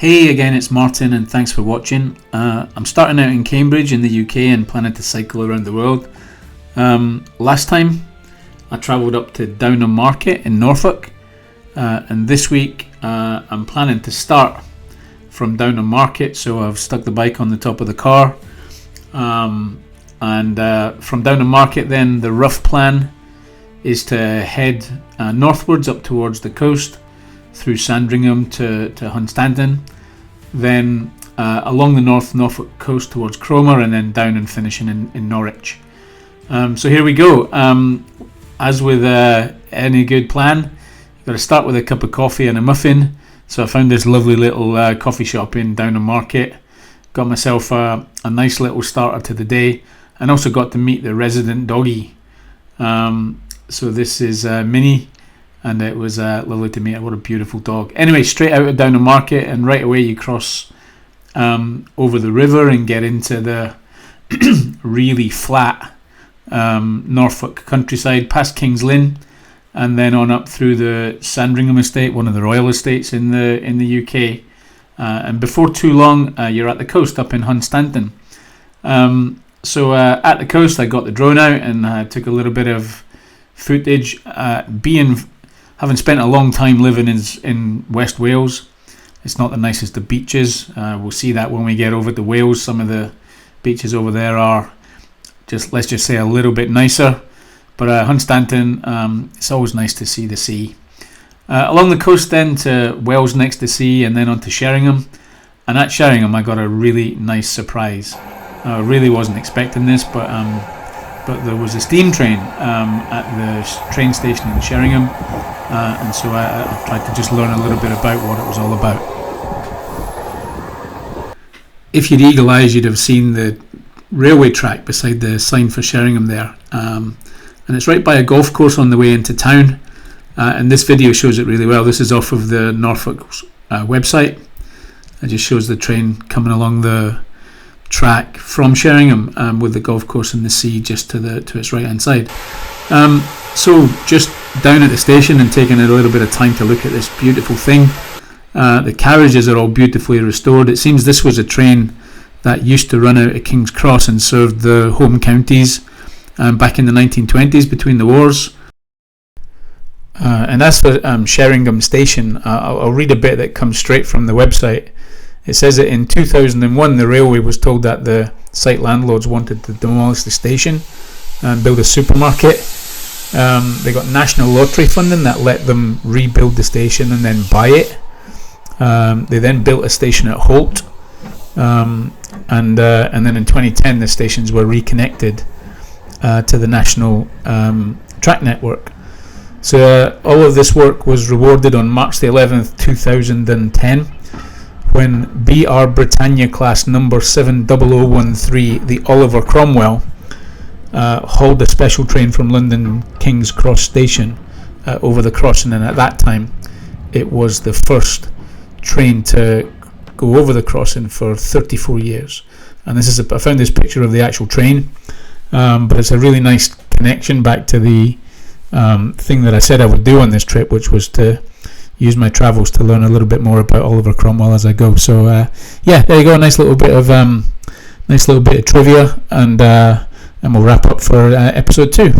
Hey again, it's Martin and thanks for watching. I'm starting out in Cambridge in the UK and planning to cycle around the world. Last time I travelled up to Downham Market in Norfolk, and this week I'm planning to start from Downham Market, so I've stuck the bike on the top of the car, and from Downham Market then the rough plan is to head northwards up towards the coast through Sandringham to Hunstanton, then along the Norfolk coast towards Cromer, and then down and finishing in Norwich. So here we go. As with any good plan, you've got to start with a cup of coffee and a muffin. So I found this lovely little coffee shop in Downham Market. Got myself a nice little starter to the day, and also got to meet the resident doggy. So this is Minnie, and it was lovely to meet her. What a beautiful dog. Anyway, straight out of Downham Market, and right away you cross over the river and get into the really flat Norfolk countryside, past King's Lynn, and then on up through the Sandringham estate, one of the royal estates in the UK. And before too long, you're at the coast up in Hunstanton. So at the coast, I got the drone out and took a little bit of footage. Having spent a long time living in West Wales, it's not the nicest of beaches. We'll see that when we get over to Wales. Some of the beaches over there are let's just say a little bit nicer. But Hunstanton, it's always nice to see the sea. Along the coast then to Wells next to sea, and then on to Sheringham. And at Sheringham I got a really nice surprise. I really wasn't expecting this, but there was a steam train at the train station in Sheringham, and so I tried to just learn a little bit about what it was all about. If you'd eagle eyes, you'd have seen the railway track beside the sign for Sheringham there, and it's right by a golf course on the way into town, and this video shows it really well. This is off of the Norfolk website. It just shows the train coming along the track from Sheringham, with the golf course and the sea just to its right hand side. So just down at the station and taking a little bit of time to look at this beautiful thing. The carriages are all beautifully restored. It seems this was a train that used to run out of King's Cross and served the home counties back in the 1920s between the wars. And that's for Sheringham Station. I'll read a bit that comes straight from the website. It says that in 2001 the railway was told that the site landlords wanted to demolish the station and build a supermarket. They got national lottery funding that let them rebuild the station and then buy it. They then built a station at Holt, and then in 2010 the stations were reconnected to the national track network. So all of this work was rewarded on March the 11th 2010, when BR Britannia class number 70013, the Oliver Cromwell, hauled a special train from London King's Cross station over the crossing, and at that time it was the first train to go over the crossing for 34 years. And I found this picture of the actual train, but it's a really nice connection back to the thing that I said I would do on this trip, which was to use my travels to learn a little bit more about Oliver Cromwell as I go. So there you go, a nice little bit of trivia, and we'll wrap up for episode 2.